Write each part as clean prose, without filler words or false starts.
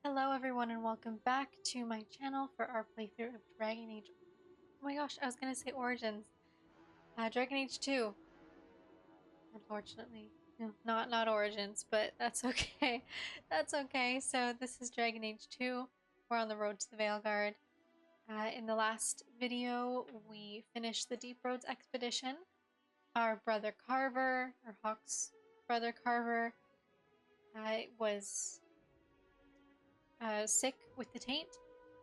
Hello everyone and welcome back to my channel for our playthrough of Dragon Age. Oh my gosh, I was gonna say Origins. Dragon Age 2. Unfortunately. No, not Origins, but that's okay. That's okay. So this is Dragon Age 2. We're on the road to the Veilguard. In the last video, we finished the Deep Roads expedition. Our brother Carver, or Hawk's brother Carver, was sick with the taint.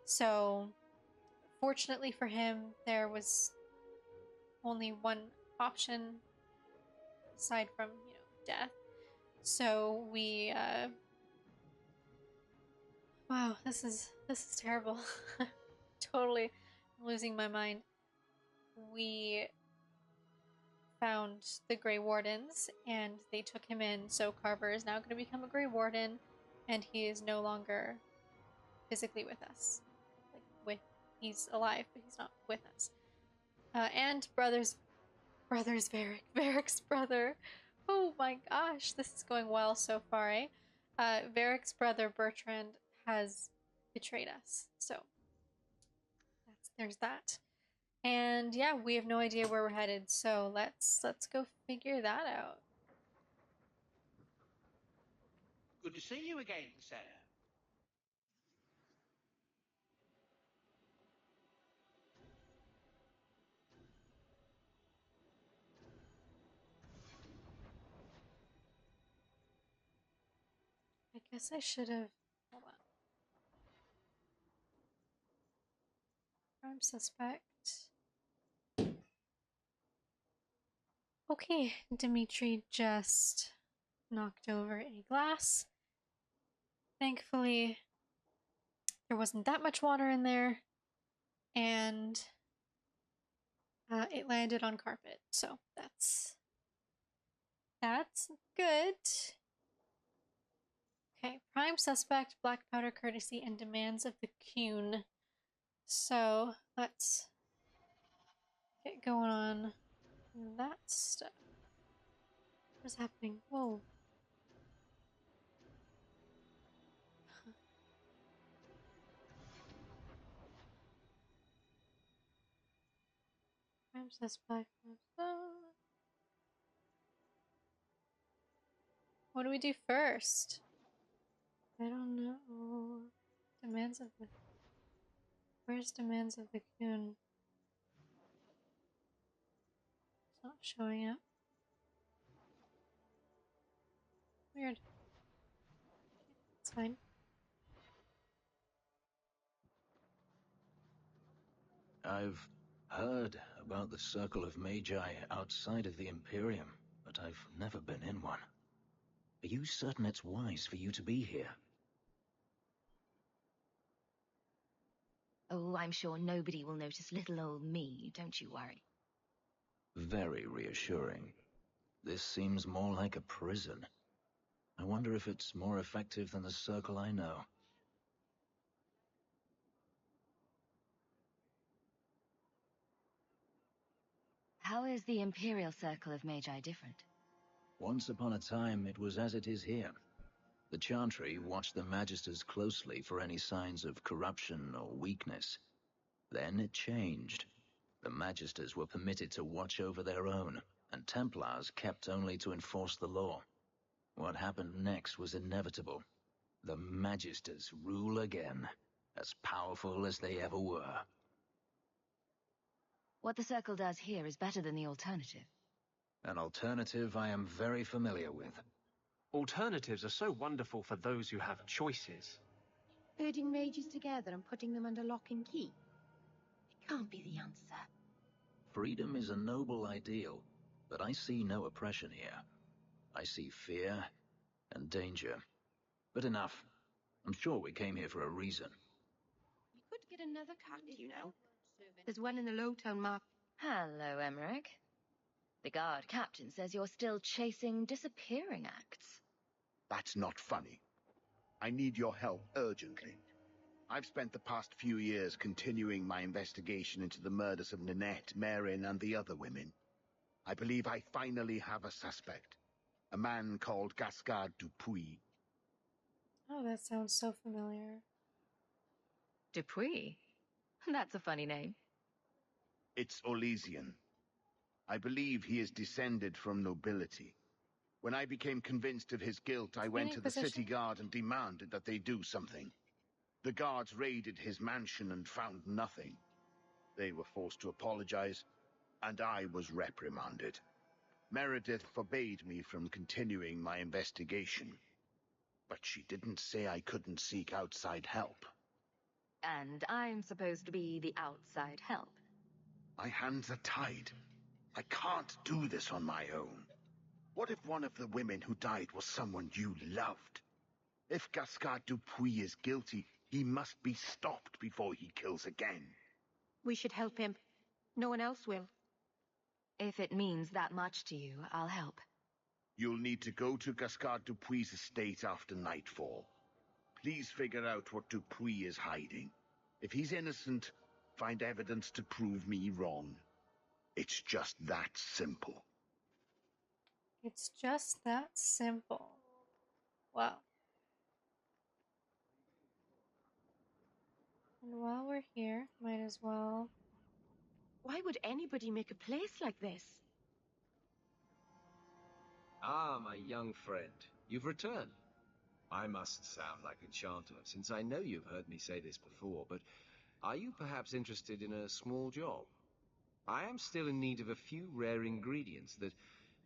So fortunately for him, there was only one option aside from, death. So we wow, this is terrible. Totally losing my mind. We found the Grey Wardens and they took him in, so Carver is now going to become a Grey Warden and he is no longer physically with us. He's alive, but he's not with us. And brother's Varric's brother. Oh my gosh, this is going well so far, eh? Varric's brother Bertrand has betrayed us, so there's that. And yeah, we have no idea where we're headed, so let's go figure that out. Good to see you again, sir. I guess I should have. Hold on. Prime suspect. Okay, Dimitri just knocked over a glass. Thankfully, there wasn't that much water in there, and it landed on carpet, so that's good. Okay, prime suspect, black powder courtesy, and demands of the Qun. So let's get going on that stuff. What's happening? Whoa. Prime suspect. What do we do first? I don't know. Demands of the. Where's demands of the Qun? It's not showing up. Weird. It's fine. I've heard about the Circle of Magi outside of the Imperium, but I've never been in one. Are you certain it's wise for you to be here? Oh, I'm sure nobody will notice little old me, don't you worry. Very reassuring. This seems more like a prison. I wonder if it's more effective than the Circle I know. How is the Imperial Circle of Magi different? Once upon a time, it was as it is here. The Chantry watched the Magisters closely for any signs of corruption or weakness. Then it changed. The Magisters were permitted to watch over their own, and Templars kept only to enforce the law. What happened next was inevitable. The Magisters rule again, as powerful as they ever were. What the Circle does here is better than the alternative. An alternative I am very familiar with. Alternatives are so wonderful for those who have choices. Herding mages together and putting them under lock and key? It can't be the answer. Freedom is a noble ideal, but I see no oppression here. I see fear and danger. But enough. I'm sure we came here for a reason. You could get another card, you know. There's one in the Lowtown market. Hello, Emmerich. The guard captain says you're still chasing disappearing acts. That's not funny. I need your help urgently. I've spent the past few years continuing my investigation into the murders of Ninette, Marin, and the other women. I believe I finally have a suspect. A man called Gascard Dupuis. Oh, that sounds so familiar. Dupuis? That's a funny name. It's Orlesian. I believe he is descended from nobility. When I became convinced of his guilt, I went to the city guard and demanded that they do something. The guards raided his mansion and found nothing. They were forced to apologize, and I was reprimanded. Meredith forbade me from continuing my investigation. But she didn't say I couldn't seek outside help. And I'm supposed to be the outside help. My hands are tied. I can't do this on my own. What if one of the women who died was someone you loved? If Gascard Dupuis is guilty, he must be stopped before he kills again. We should help him. No one else will. If it means that much to you, I'll help. You'll need to go to Gascard Dupuis' estate after nightfall. Please figure out what Dupuis is hiding. If he's innocent, find evidence to prove me wrong. It's just that simple. It's just that simple. Wow. And while we're here, might as well. Why would anybody make a place like this? Ah, my young friend, you've returned. I mustn't sound like a chanter, since I know you've heard me say this before, but are you perhaps interested in a small job? I am still in need of a few rare ingredients that,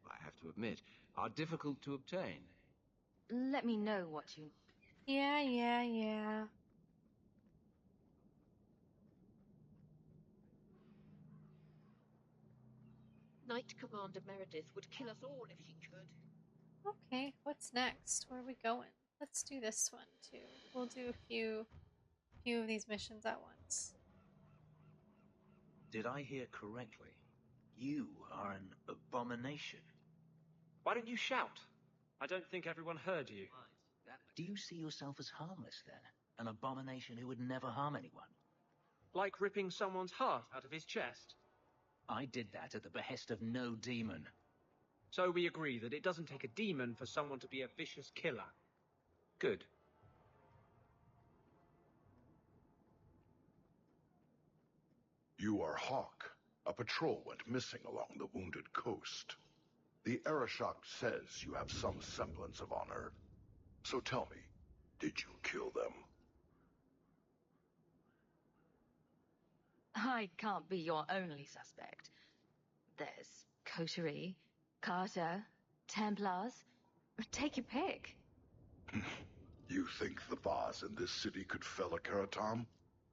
I have to admit, are difficult to obtain. Let me know what you... Yeah. Knight Commander Meredith would kill us all if she could. Okay, what's next? Where are we going? Let's do this one too. We'll do a few of these missions at once. Did I hear correctly? You are an abomination. Why don't you shout? I don't think everyone heard you. Do you see yourself as harmless then? An abomination who would never harm anyone? Like ripping someone's heart out of his chest? I did that at the behest of no demon. So we agree that it doesn't take a demon for someone to be a vicious killer. Good. You are Hawk. A patrol went missing along the wounded coast. The Arashok says you have some semblance of honor. So tell me, did you kill them? I can't be your only suspect. There's Coterie, Carter, Templars. Take your pick. You think the Vaz in this city could fell a Karatam?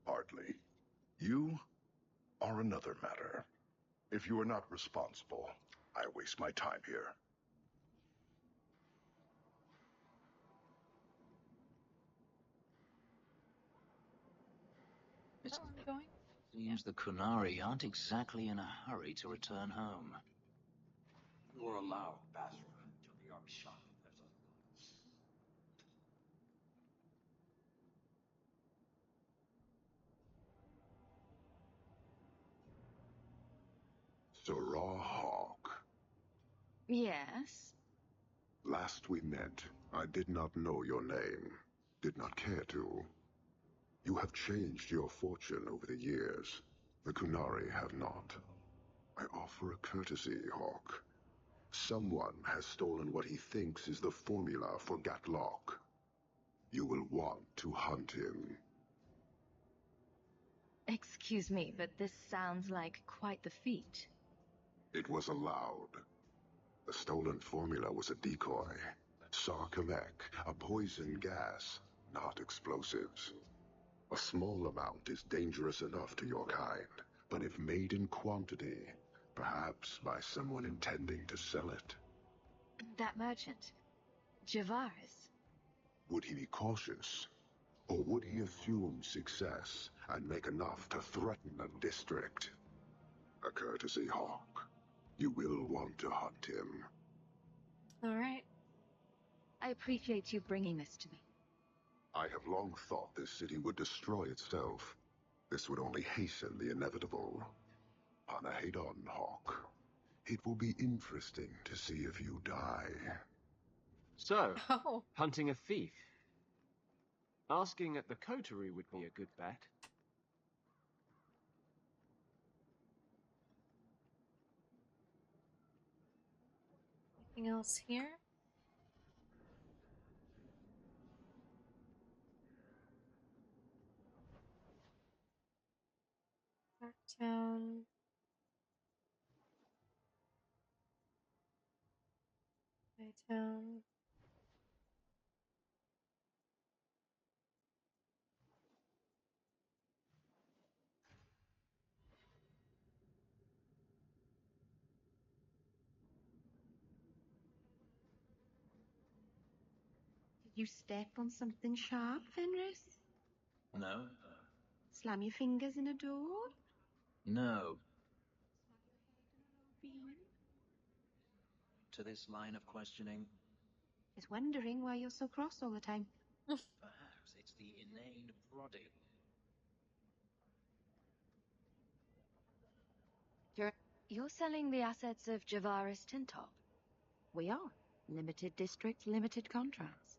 Hardly. You are another matter. If you are not responsible, I waste my time here. Oh, I'm going. Seems the Kunari aren't exactly in a hurry to return home. You're allowed, Basra, to be our shot. Sarah Hawk. Yes? Last we met, I did not know your name. Did not care to. You have changed your fortune over the years. The Kunari have not. I offer a courtesy, Hawk. Someone has stolen what he thinks is the formula for Gatlock. You will want to hunt him. Excuse me, but this sounds like quite the feat. It was allowed. The stolen formula was a decoy. Sarkamek, a poison gas, not explosives. A small amount is dangerous enough to your kind, but if made in quantity, perhaps by someone intending to sell it. That merchant, Javaris. Would he be cautious? Or would he assume success and make enough to threaten a district? A courtesy, Hawk. You will want to hunt him. All right. I appreciate you bringing this to me. I have long thought this city would destroy itself. This would only hasten the inevitable. Panahedon, Hawk. It will be interesting to see if you die. So, Oh, hunting a thief. Asking at the coterie would be a good bet. Anything else here? Parktown. Hightown. Did you step on something sharp, Fenris? No? Slam your fingers in a door? No. Bean? To this line of questioning? Just wondering why you're so cross all the time. Perhaps it's the inane prodding. You're selling the assets of Javaris Tintop? We are. Limited district, limited contracts.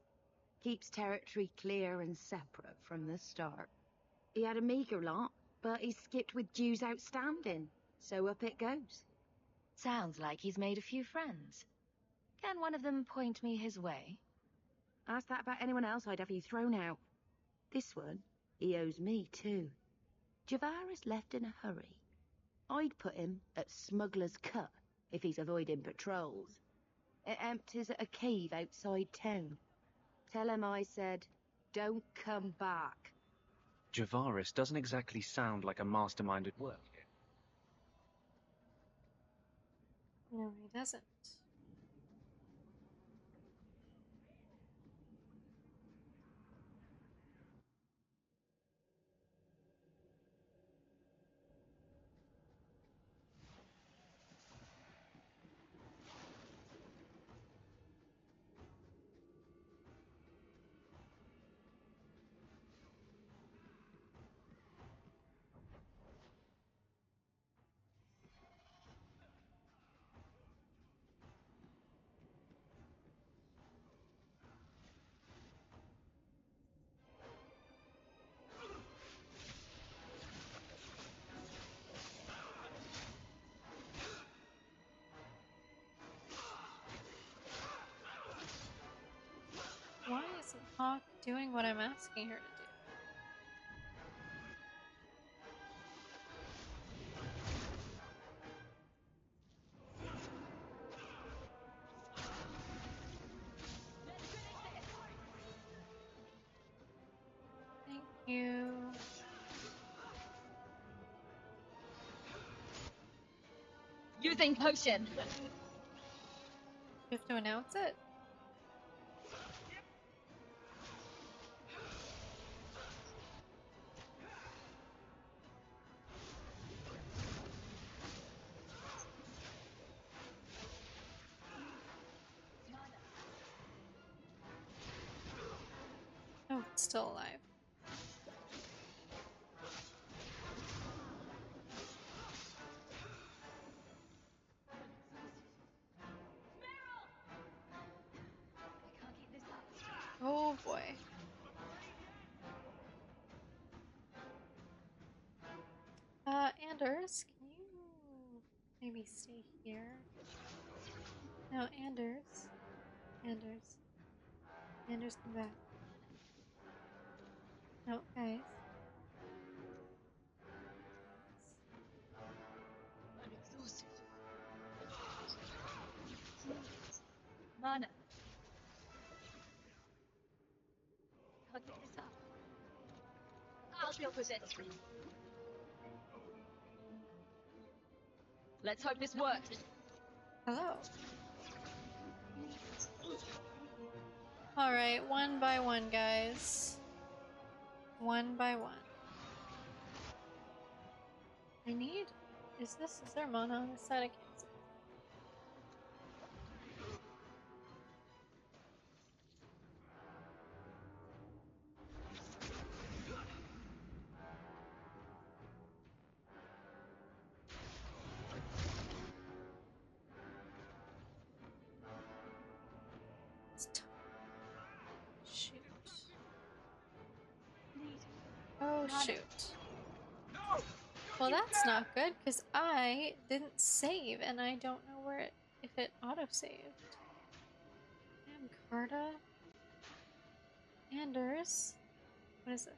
Keeps territory clear and separate from the start. He had a meager lot, but he skipped with dues outstanding. So up it goes. Sounds like he's made a few friends. Can one of them point me his way? Ask that about anyone else, I'd have you thrown out. This one, he owes me too. Javaris left in a hurry. I'd put him at Smuggler's Cut if he's avoiding patrols. It empties at a cave outside town. Tell him I said, don't come back. Javaris doesn't exactly sound like a mastermind at work here. No, he doesn't. Why isn't Hawk doing what I'm asking her to do? Thank you. Using potion. You have to announce it? Oh, it's still alive. Oh boy. Anders, can you maybe stay here? No, Anders. Anders. Anders, come back. No, guys. I'm exhausted. Mana. Can't get this up. I'll deal with it. Let's hope this works. Hello. Alright, one by one, guys. One by one. I need... Is there mana on this side? I can't see. Shoot. Oh, shoot. Well, that's not good, because I didn't save, and I don't know where it, if it auto-saved. Damn, Carta. Anders. What is this?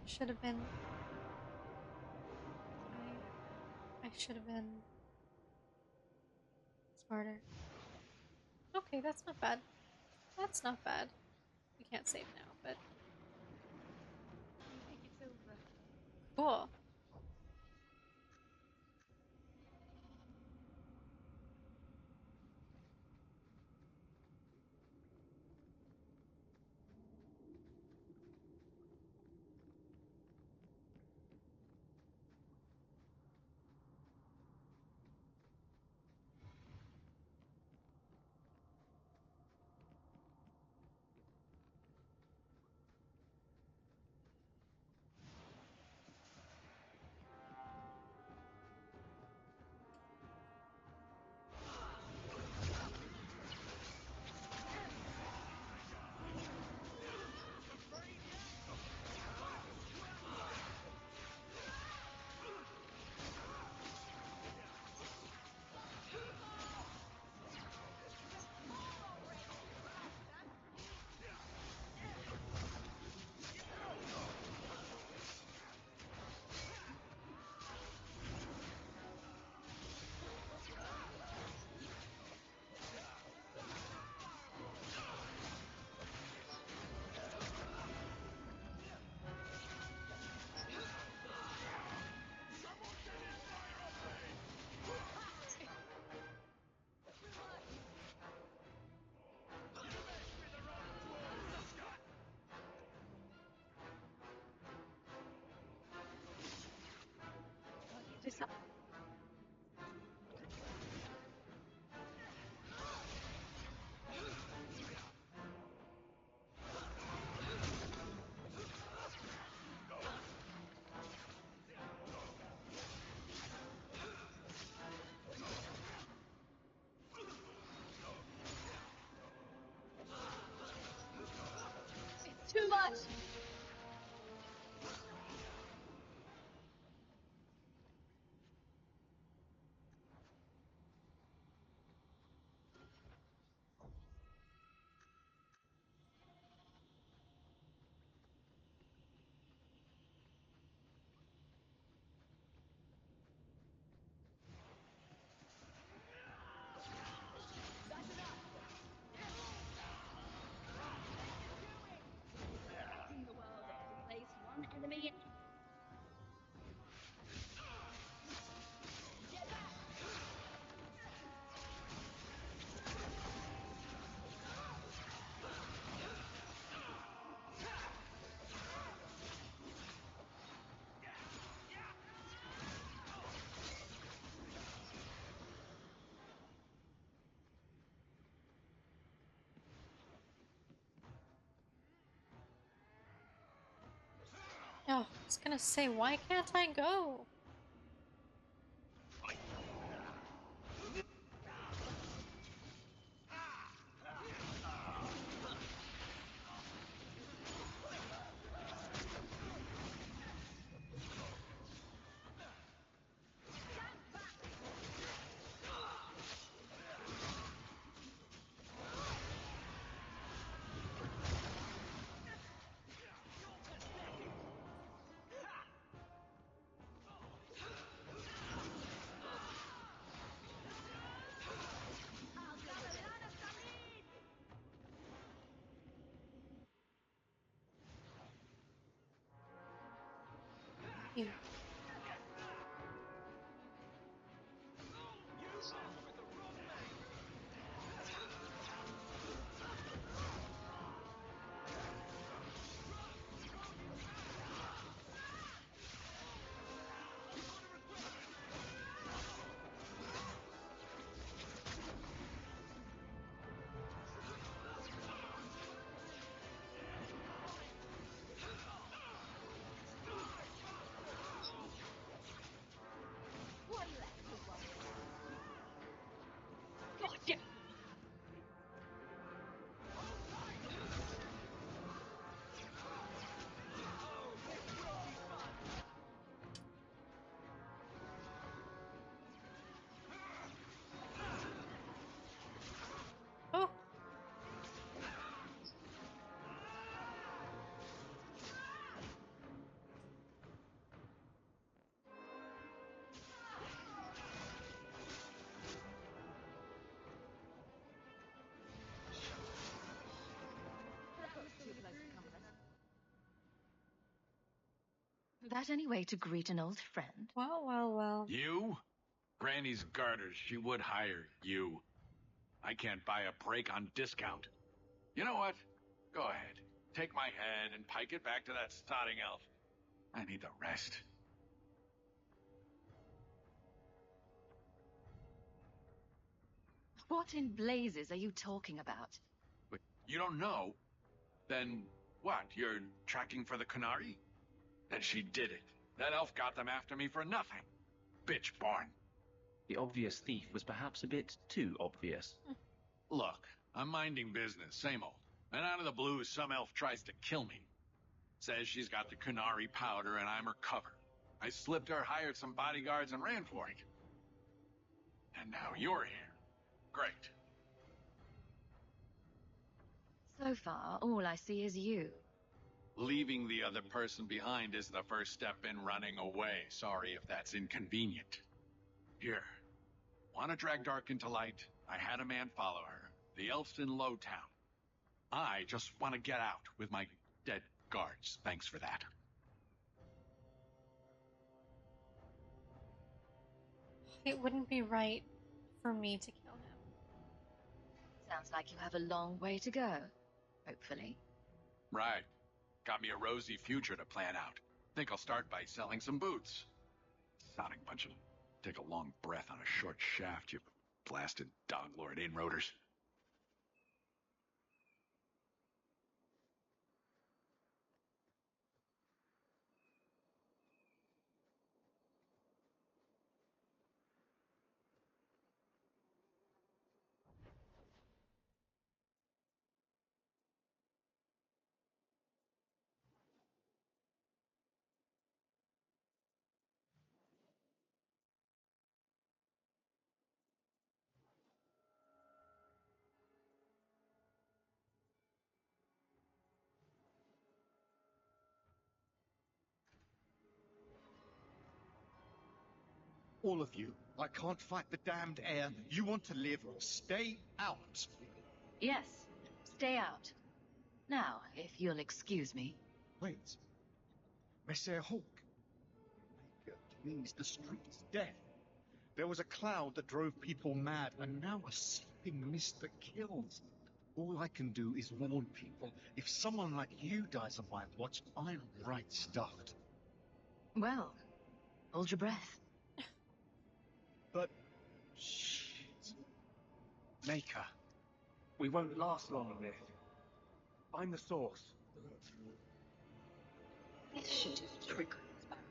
Should have been... I should have been smarter. Okay, that's not bad. That's not bad. We can't save now, but... Cool. Too much! Oh, I was gonna say, why can't I go? You. That any way to greet an old friend? Well, well, well. You? Granny's garters. She would hire you. I can't buy a break on discount. You know what? Go ahead. Take my head and pike it back to that sodding elf. I need the rest. What in blazes are you talking about? But you don't know? Then what? You're tracking for the Kunari? Then she did it. That elf got them after me for nothing. Bitch born. The obvious thief was perhaps a bit too obvious. Look, I'm minding business, same old. And out of the blue, some elf tries to kill me. Says she's got the Kunari powder and I'm her cover. I slipped her, hired some bodyguards, and ran for it. And now you're here. Great. So far, all I see is you. Leaving the other person behind is the first step in running away. Sorry if that's inconvenient. Here. Want to drag Dark into light? I had a man follow her. The elf's in Lowtown. I just want to get out with my dead guards. Thanks for that. It wouldn't be right for me to kill him. Sounds like you have a long way to go, hopefully. Right. Got me a rosy future to plan out. Think I'll start by selling some boots. Sounding bunch of... Take a long breath on a short shaft, you blasted dog lord inroaders. All of you. I can't fight the damned air. You want to live, stay out. Yes, stay out. Now, if you'll excuse me. Wait. Messer Hawk. Means the street's dead. There was a cloud that drove people mad, and now a sleeping mist that kills. All I can do is warn people. If someone like you dies on my watch, I'm right stuffed. Well, hold your breath. But... shit. Maker. We won't last long on this. Find the source. This should have triggered his bones.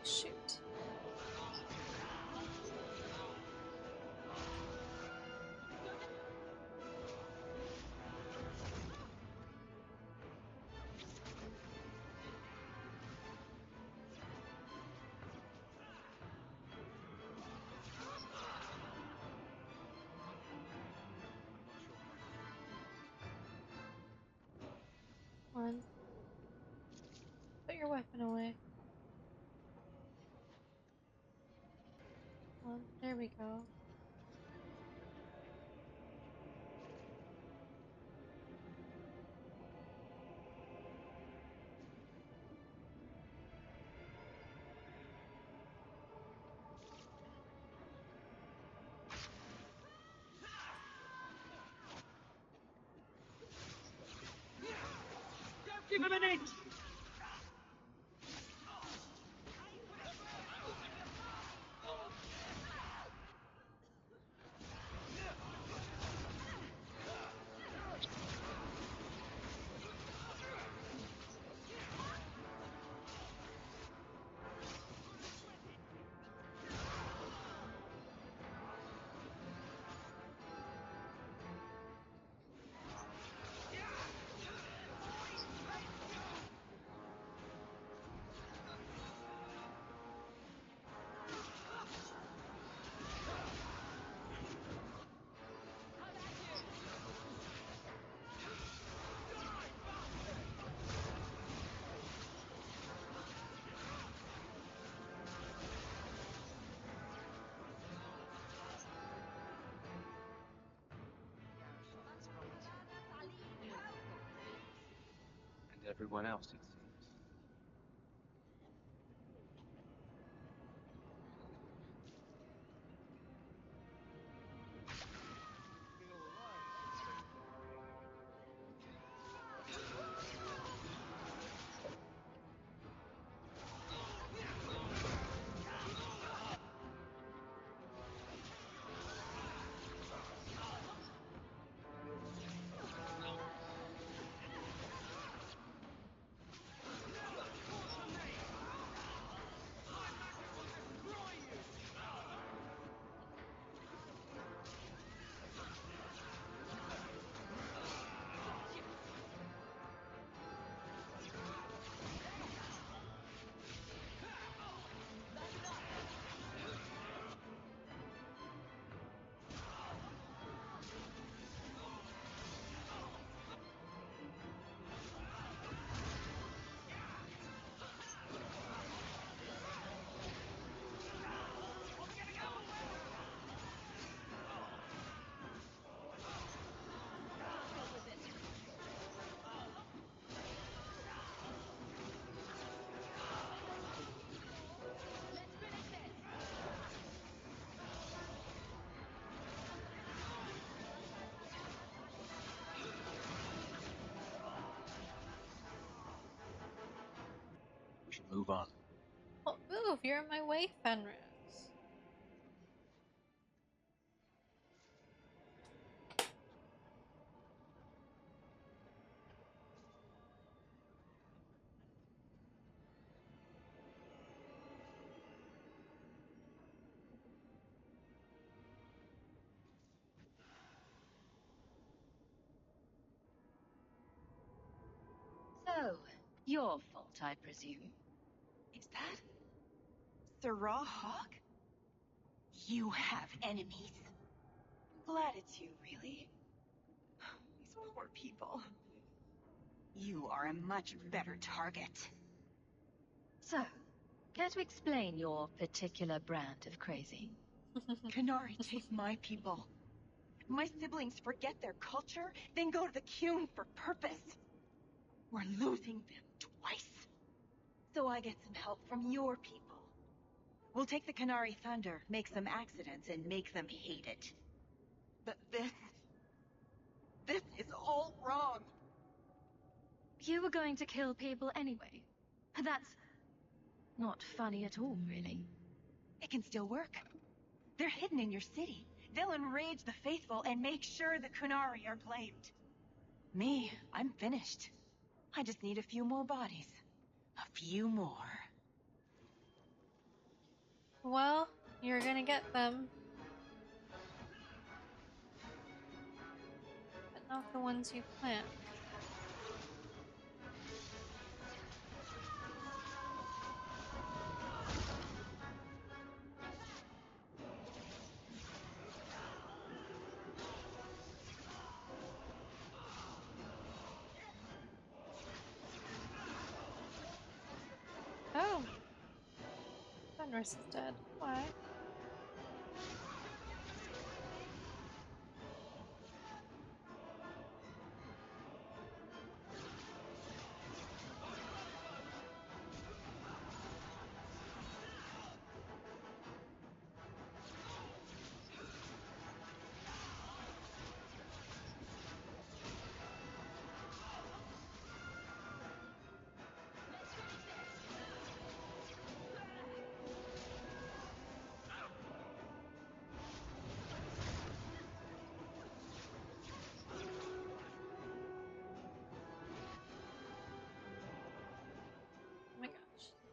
Shoot. One. Put your weapon away. Well, there we go. Give him an inch! And everyone else, it seems. We should move on. Well, move! You're in my way, Fenris. So, your fault, I presume. Is that Sarah Hawk? You have enemies. I'm glad it's you, really. These poor people. You are a much better target. So, care to explain your particular brand of crazy? Canary take my people. My siblings forget their culture, then go to the Qun for purpose. We're losing them twice. So I get some help from your people. We'll take the Canary Thunder, make some accidents, and make them hate it. But this is all wrong. You were going to kill people anyway. That's not funny at all, really. It can still work. They're hidden in your city. They'll enrage the faithful and make sure the Kunari are blamed. Me, I'm finished. I just need a few more bodies. A few more. Well, you're gonna get them. But not the ones you planned. Oh! Fenris is dead. Why?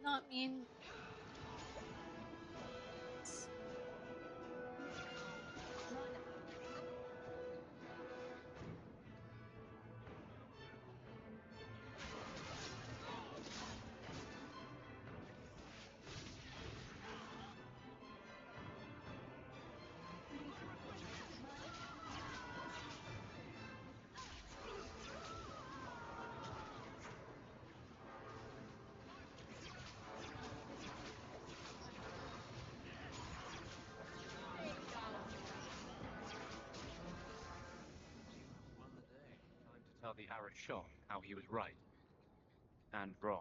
not mean. Won the day. Time to tell the Irish shot how he was right and wrong.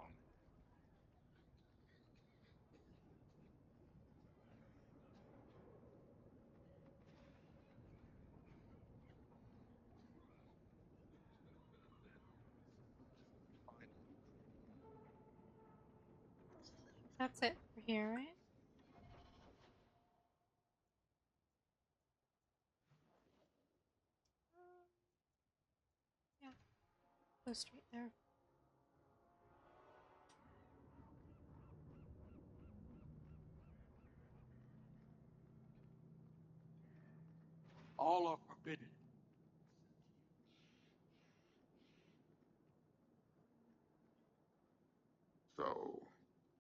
That's it for here, right? Yeah, go straight there. All are forbidden. So,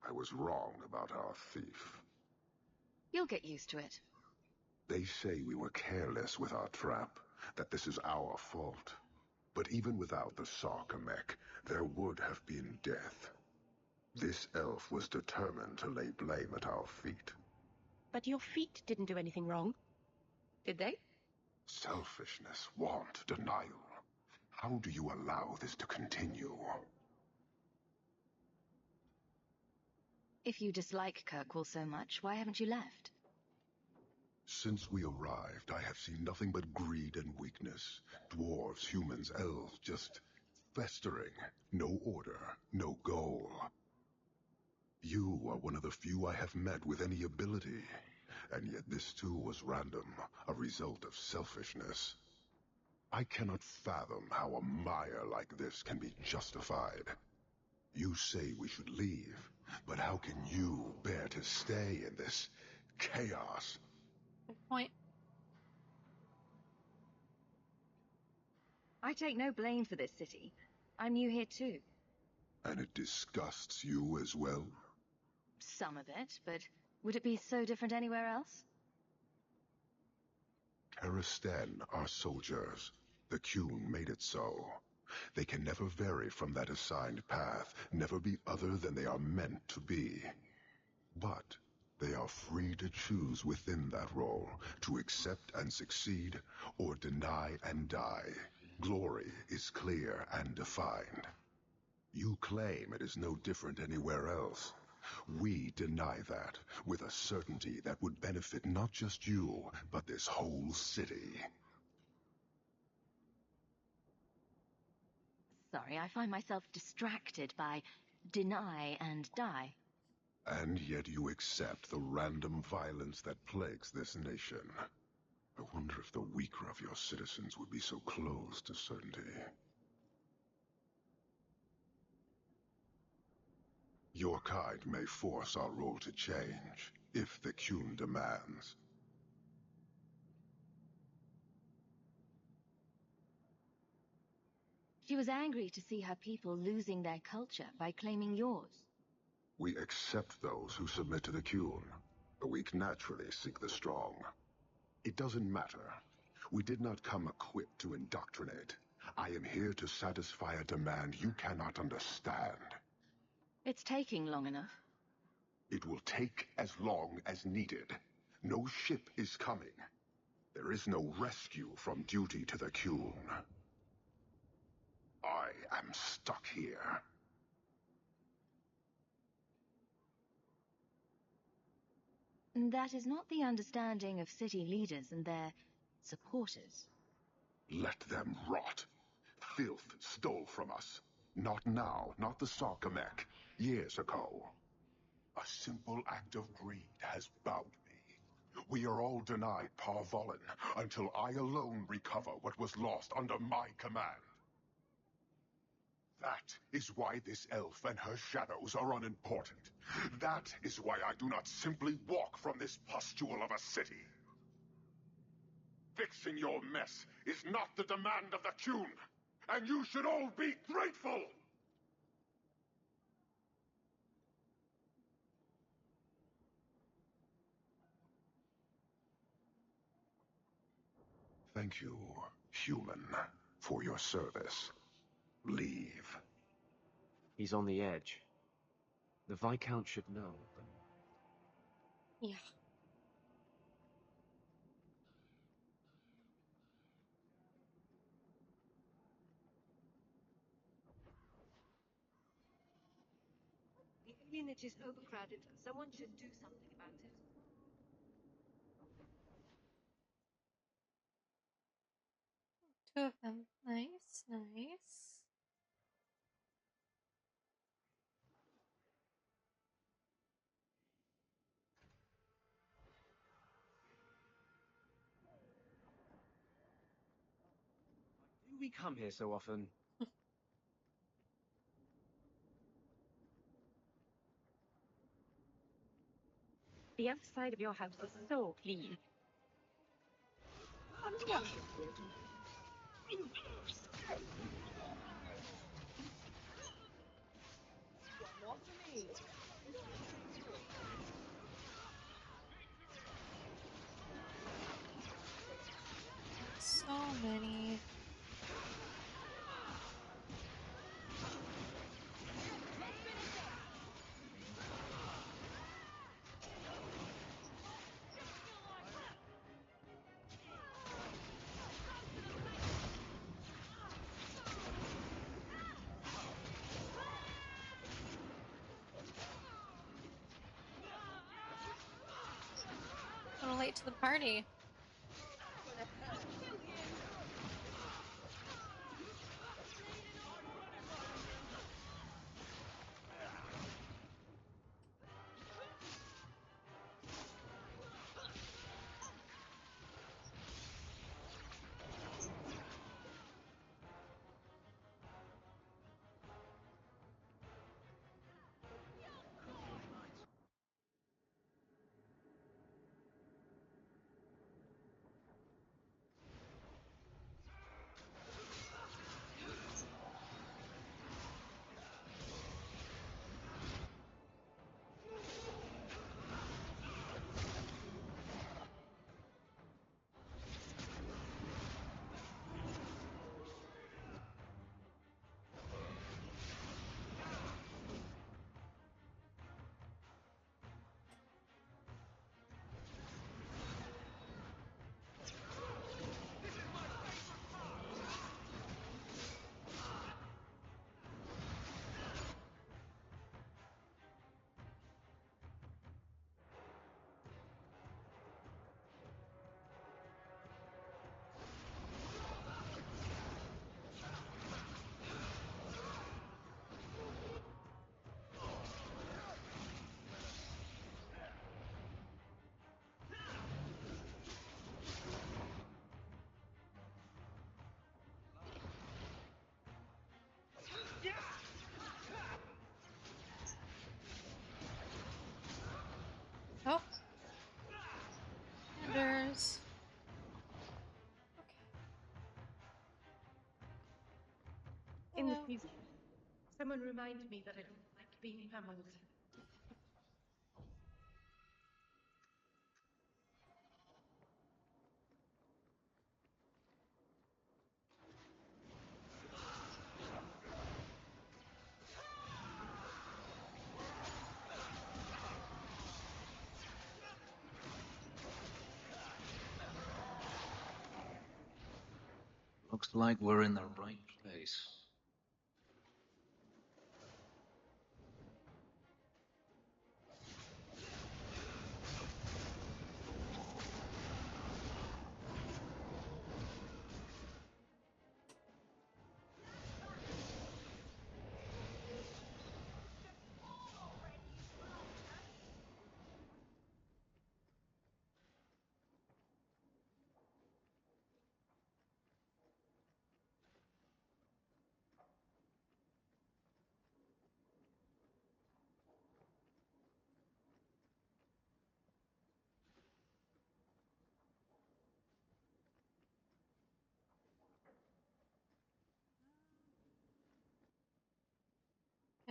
I was wrong about our thief. You'll get used to it. They say we were careless with our trap, that this is our fault. But even without the Sarkamek, there would have been death. This elf was determined to lay blame at our feet. But your feet didn't do anything wrong. Did they? Selfishness, want, denial. How do you allow this to continue? If you dislike Kirkwall so much, why haven't you left? Since we arrived, I have seen nothing but greed and weakness. Dwarves, humans, elves, just festering. No order, no goal. You are one of the few I have met with any ability. And yet this too was random, a result of selfishness. I cannot fathom how a mire like this can be justified. You say we should leave, but how can you bear to stay in this chaos? Good point. I take no blame for this city. I'm new here too. And it disgusts you as well? Some of it, but would it be so different anywhere else? Karastan are soldiers. The Qun made it so. They can never vary from that assigned path, never be other than they are meant to be. But they are free to choose within that role, to accept and succeed, or deny and die. Glory is clear and defined. You claim it is no different anywhere else. We deny that, with a certainty that would benefit not just you, but this whole city. Sorry, I find myself distracted by deny and die. And yet you accept the random violence that plagues this nation. I wonder if the weaker of your citizens would be so close to certainty. Your kind may force our role to change, if the Qun demands. She was angry to see her people losing their culture by claiming yours. We accept those who submit to the Qun. The weak naturally seek the strong. It doesn't matter. We did not come equipped to indoctrinate. I am here to satisfy a demand you cannot understand. It's taking long enough. It will take as long as needed. No ship is coming. There is no rescue from duty to the Qun. I am stuck here. That is not the understanding of city leaders and their supporters. Let them rot. Filth stole from us. Not now, not the Sarkamek. Years ago. A simple act of greed has bound me. We are all denied Parvolin until I alone recover what was lost under my command. That is why this elf and her shadows are unimportant. That is why I do not simply walk from this pustule of a city. Fixing your mess is not the demand of the Qun, and you should all be grateful! Thank you, human, for your service. Leave. He's on the edge. The Viscount should know, but... Yeah. The alienage is overcrowded. Someone should do something about it. Two of them. Nice, nice. Do we come here so often? The outside of your house is so clean. So many. A little late to the party. Oh. Anders. In the Hello. season, someone reminded me that I don't like being pummeled. Looks like we're in the right place.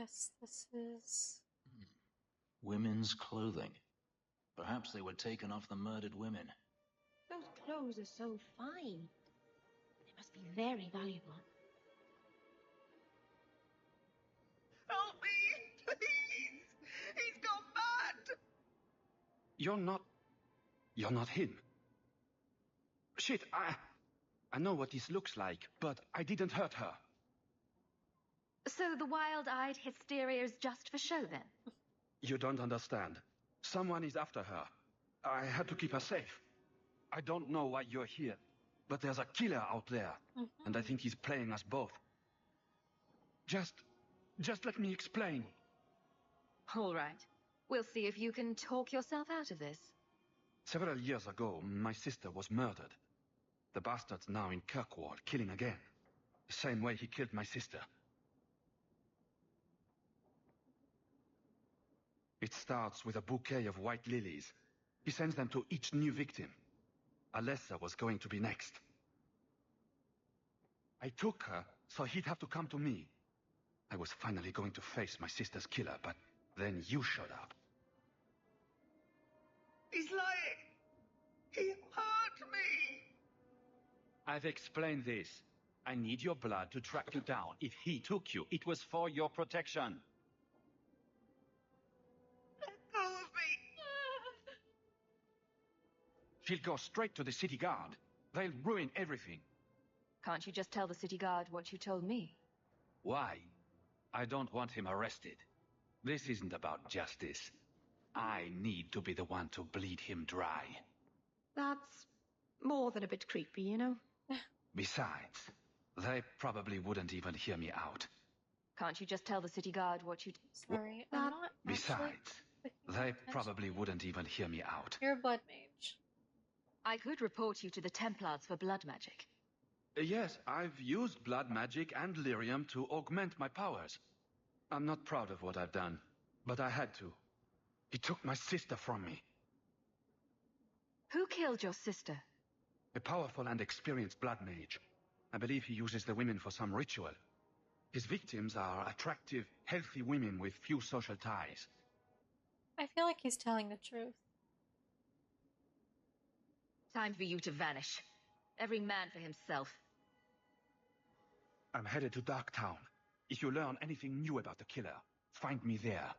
guess this is... Women's clothing. Perhaps they were taken off the murdered women. Those clothes are so fine. They must be very valuable. Help me, please! He's gone mad! You're not him. Shit, I know what this looks like, but I didn't hurt her. So the wild-eyed hysteria is just for show, then? You don't understand. Someone is after her. I had to keep her safe. I don't know why you're here, but there's a killer out there, and I think he's playing us both. Just let me explain. All right. We'll see if you can talk yourself out of this. Several years ago, my sister was murdered. The bastard's now in Kirkwall, killing again. The same way he killed my sister. It starts with a bouquet of white lilies. He sends them to each new victim. Alessa was going to be next. I took her, so he'd have to come to me. I was finally going to face my sister's killer, but then you showed up. He's lying! He hurt me! I've explained this. I need your blood to track you down. If he took you, it was for your protection. Let go of me! She'll go straight to the city guard. They'll ruin everything. Can't you just tell the city guard what you told me? Why? I don't want him arrested. This isn't about justice. I need to be the one to bleed him dry. That's more than a bit creepy, you know? Besides, they probably wouldn't even hear me out. Can't you just tell the city guard what you... Sorry, I'm not Besides, they probably wouldn't even hear me out. You're a blood mage. I could report you to the Templars for blood magic. Yes, I've used blood magic and lyrium to augment my powers. I'm not proud of what I've done, but I had to. He took my sister from me. Who killed your sister? A powerful and experienced blood mage. I believe he uses the women for some ritual. His victims are attractive, healthy women with few social ties. I feel like he's telling the truth. Time for you to vanish. Every man for himself. I'm headed to Darktown. If you learn anything new about the killer, find me there.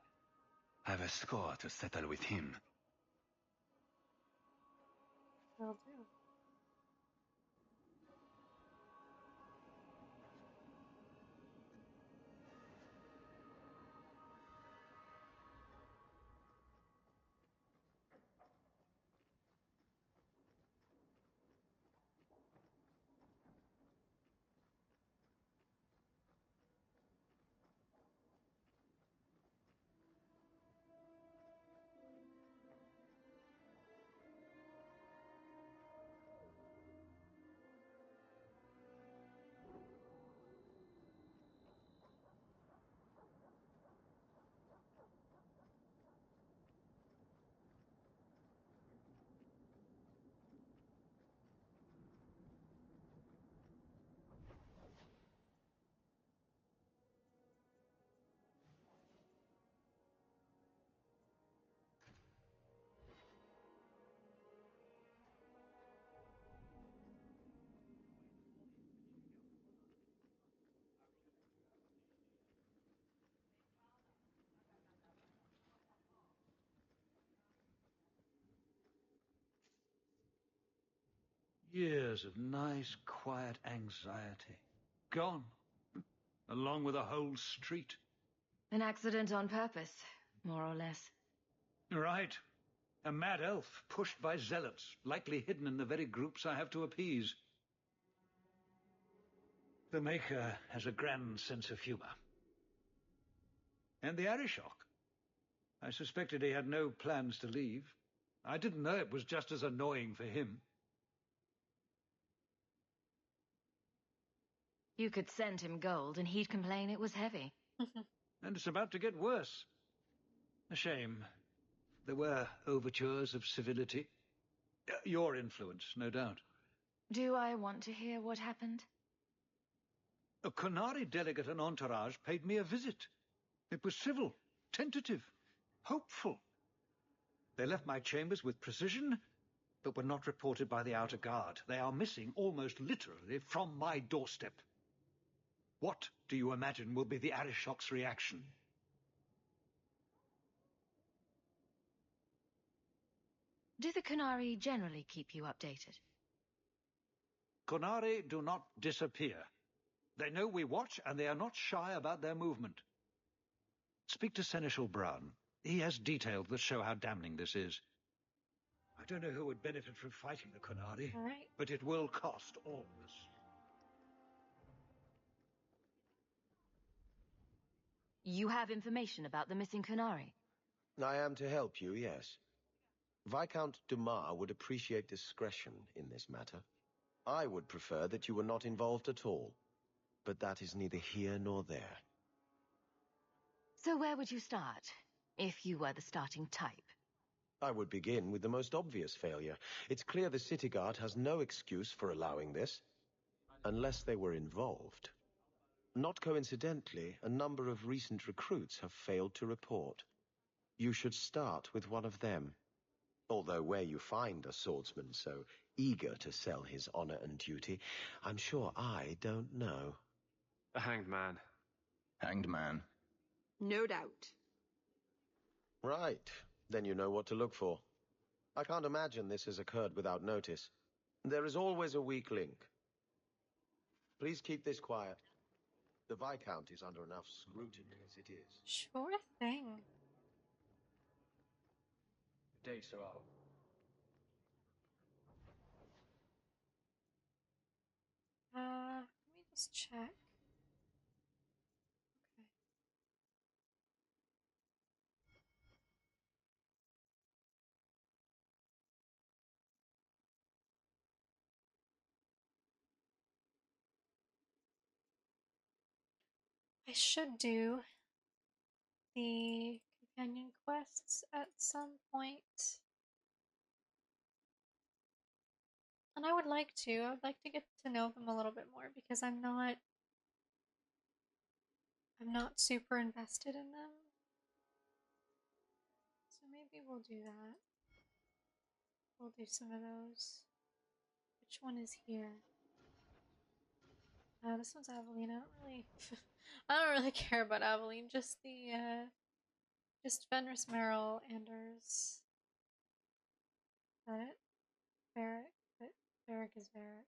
I have a score to settle with him. Will do. Years of nice, quiet anxiety. Gone. Along with a whole street. An accident on purpose, more or less. Right. A mad elf pushed by zealots, likely hidden in the very groups I have to appease. The Maker has a grand sense of humor. And the Arishok. I suspected he had no plans to leave. I didn't know it was just as annoying for him. You could send him gold and he'd complain it was heavy. And it's about to get worse. A shame. There were overtures of civility. Your influence, no doubt. Do I want to hear what happened? A Kunari delegate and entourage paid me a visit. It was civil, tentative, hopeful. They left my chambers with precision, but were not reported by the outer guard. They are missing almost literally from my doorstep. What do you imagine will be the Arishok's reaction? Do the Kunari generally keep you updated? Kunari do not disappear. They know we watch, and they are not shy about their movement. Speak to Seneschal Brown. He has details that show how damning this is. I don't know who would benefit from fighting the Kunari, but it will cost all of us. You have information about the missing Kunari? I am to help you, yes. Viscount Dumas would appreciate discretion in this matter. I would prefer that you were not involved at all, but that is neither here nor there. So where would you start, if you were the starting type? I would begin with the most obvious failure. It's clear the city guard has no excuse for allowing this, unless they were involved. Not coincidentally, a number of recent recruits have failed to report. You should start with one of them. Although where you find a swordsman so eager to sell his honor and duty, I'm sure I don't know. A hanged man. Hanged man. No doubt. Right. Then you know what to look for. I can't imagine this has occurred without notice. There is always a weak link. Please keep this quiet. The Viscount is under enough scrutiny as it is. Sure thing. Good day, Sir Al. Let me just check. Okay. I should do the companion quests at some point. And I would like to. I would like to get to know them a little bit more because I'm not super invested in them. So maybe we'll do that. We'll do some of those. Which one is here? This one's Aveline. I don't really care about Aveline. Just the just Fenris, Merrill, Anders. Is that it? Varric, but Varric is Varric.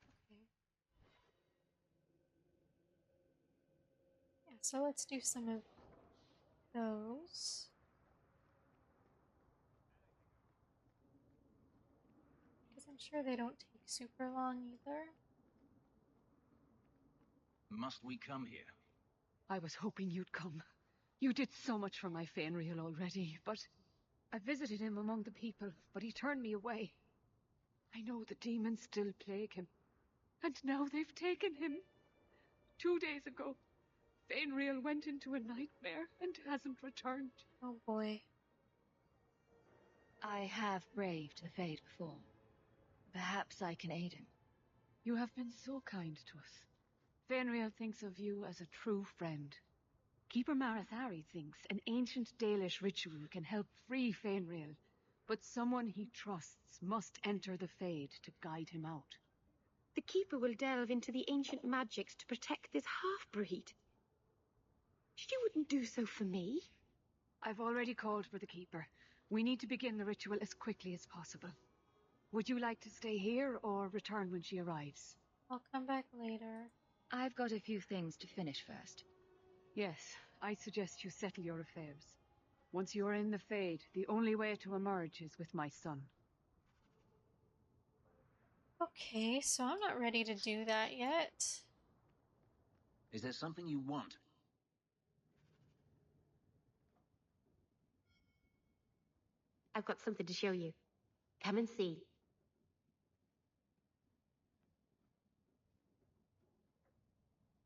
Okay. Yeah, so let's do some of those. Because I'm sure they don't take super long either. Must we come here? I was hoping you'd come. You did so much for my Fenrir already, but I visited him among the people, but he turned me away. I know the demons still plague him, and now they've taken him. 2 days ago, Fenrir went into a nightmare and hasn't returned. Oh boy. I have braved the Fade before. Perhaps I can aid him. You have been so kind to us. Fenrir thinks of you as a true friend. Keeper Marathari thinks an ancient Dalish ritual can help free Fenrir, but someone he trusts must enter the Fade to guide him out. The Keeper will delve into the ancient magics to protect this half-breed. You wouldn't do so for me. I've already called for the Keeper. We need to begin the ritual as quickly as possible. Would you like to stay here or return when she arrives? I'll come back later. I've got a few things to finish first. Yes, I suggest you settle your affairs. Once you are in the Fade, the only way to emerge is with my son. Okay, so I'm not ready to do that yet. Is there something you want? I've got something to show you. Come and see.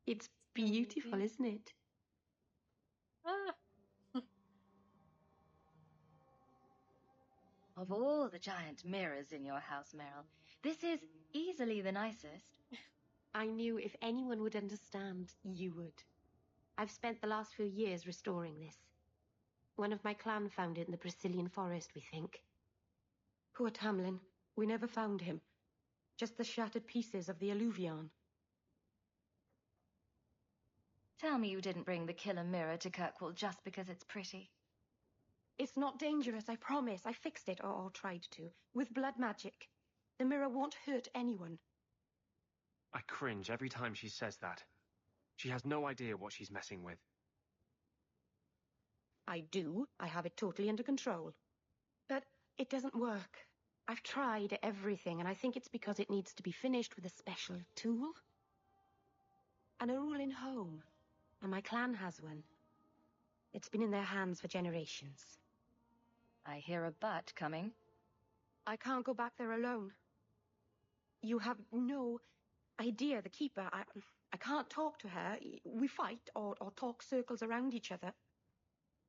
It's beautiful, isn't it? Ah. Of all the giant mirrors in your house, Meryl, this is easily the nicest. I knew if anyone would understand, you would. I've spent the last few years restoring this. One of my clan found it in the Brazilian forest, we think. Poor Tamlin. We never found him. Just the shattered pieces of the alluvion. Tell me you didn't bring the killer mirror to Kirkwall just because it's pretty. It's not dangerous, I promise. I fixed it, or tried to, with blood magic. The mirror won't hurt anyone. I cringe every time she says that. She has no idea what she's messing with. I do. I have it totally under control. But it doesn't work. I've tried everything, and I think it's because it needs to be finished with a special tool. And a ruling home. And my clan has one. It's been in their hands for generations. I hear a but coming. I can't go back there alone. You have no idea, the Keeper. I can't talk to her. We fight or talk circles around each other.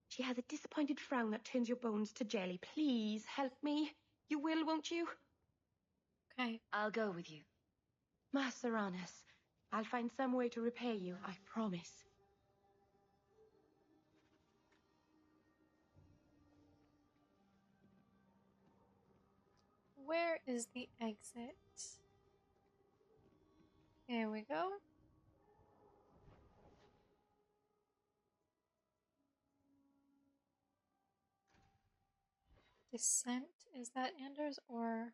She has a disappointed frown that turns your bones to jelly. Please, help me. You will, won't you? Okay. I'll go with you. Maceranus, I'll find some way to repay you, I promise. Where is the exit? Here we go. Descent? Is that Anders or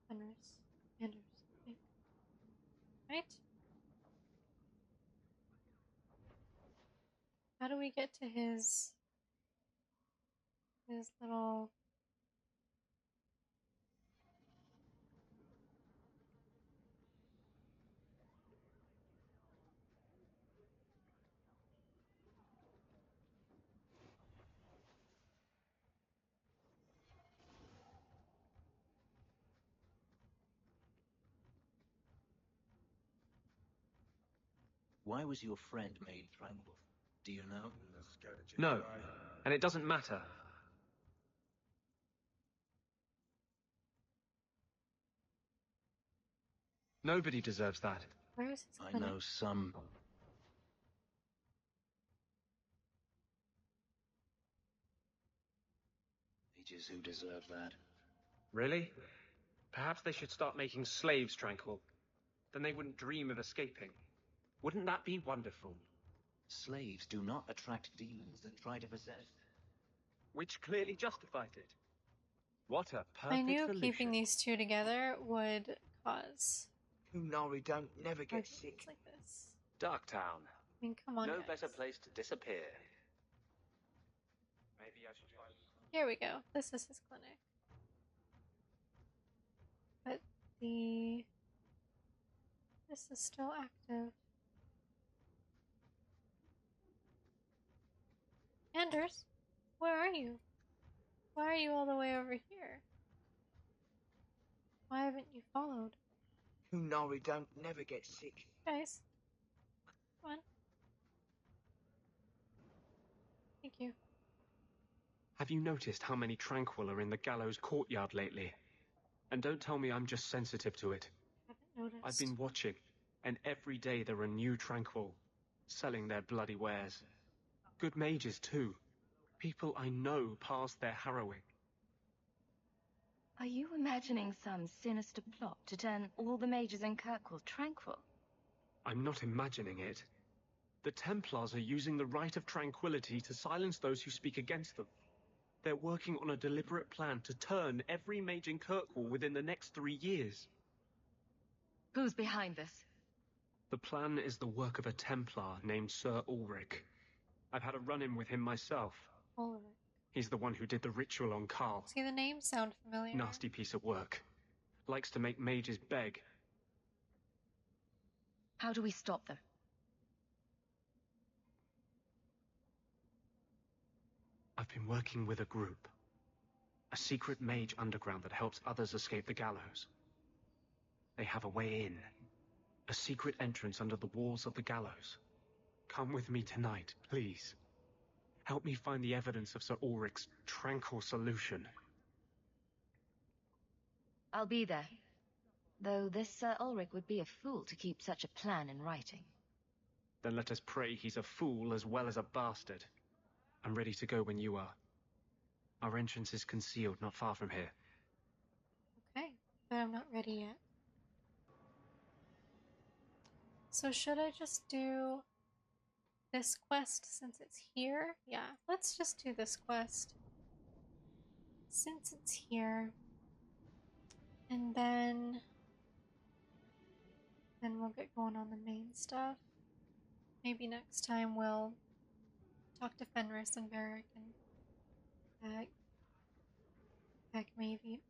Fenris? Anders, I think. Right? How do we get to his little... Why was your friend made tranquil? Do you know? No, and it doesn't matter. Nobody deserves that. Where is his I clinic? know some... mages who deserve that. Really? Perhaps they should start making slaves tranquil. Then they wouldn't dream of escaping. Wouldn't that be wonderful? Slaves do not attract demons that try to possess. Which clearly justifies it. What a perfect I knew solution. keeping these two together would cause Kunari don't never get arguments sick. like this. Darktown. I mean, come on, No guys. better place to disappear. Maybe I should try. Here we go. This is his clinic. But this is still active. Anders, where are you? Why are you all the way over here? Why haven't you followed? Kunari don't never get sick. Guys, come on. Thank you. Have you noticed how many tranquil are in the gallows courtyard lately? And don't tell me I'm just sensitive to it. Haven't noticed. I've been watching, and every day there are new tranquil, selling their bloody wares. Good mages, too. People I know past their harrowing. Are you imagining some sinister plot to turn all the mages in Kirkwall tranquil? I'm not imagining it. The Templars are using the right of tranquility to silence those who speak against them. They're working on a deliberate plan to turn every mage in Kirkwall within the next 3 years. Who's behind this? The plan is the work of a Templar named Sir Ulrich. I've had a run-in with him myself. Ulrich. He's the one who did the ritual on Carl. See, the names sound familiar. Nasty piece of work. Likes to make mages beg. How do we stop them? I've been working with a group. A secret mage underground that helps others escape the gallows. They have a way in. A secret entrance under the walls of the gallows. Come with me tonight, please. Help me find the evidence of Sir Ulrich's tranquil solution. I'll be there. Though this Sir Ulrich would be a fool to keep such a plan in writing. Then let us pray he's a fool as well as a bastard. I'm ready to go when you are. Our entrance is concealed not far from here. Okay, but I'm not ready yet. So should I just do this quest since it's here? Yeah, let's just do this quest since it's here. And then we'll get going on the main stuff. Maybe next time we'll talk to Fenris and Varric and heck, maybe,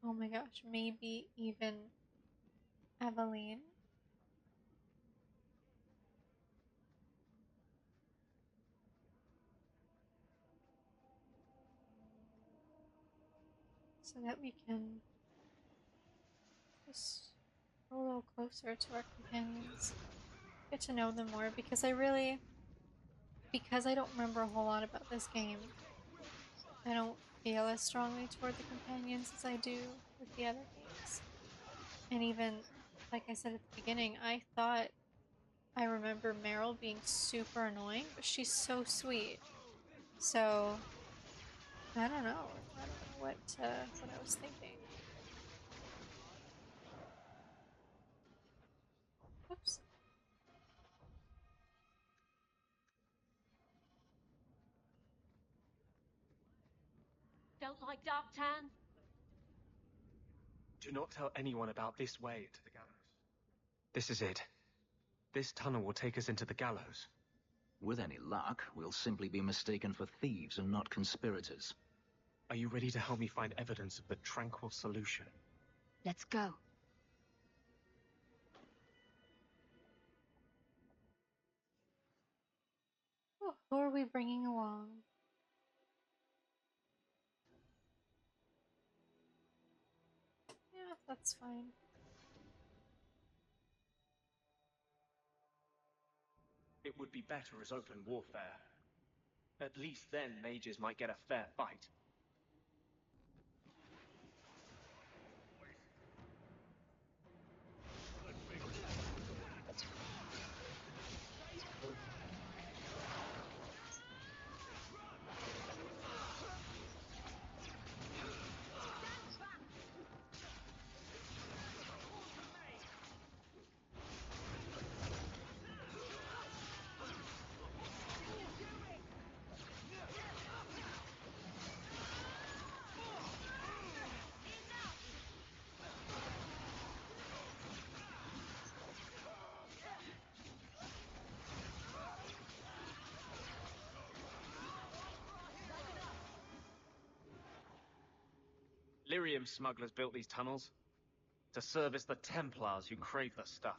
oh my gosh, maybe even Eveline. So that we can just go a little closer to our companions, get to know them more, because I don't remember a whole lot about this game, I don't feel as strongly toward the companions as I do with the other games. And even, like I said at the beginning, I thought I remember Meryl being super annoying, but she's so sweet. So I don't know. What I was thinking. Oops. Don't like dark tans? Do not tell anyone about this way to the gallows. This is it. This tunnel will take us into the gallows. With any luck, we'll simply be mistaken for thieves and not conspirators. Are you ready to help me find evidence of the tranquil solution? Let's go. Oh, who are we bringing along? Yeah, that's fine. It would be better as open warfare. At least then mages might get a fair fight. Lyrium smugglers built these tunnels to service the Templars who crave the stuff.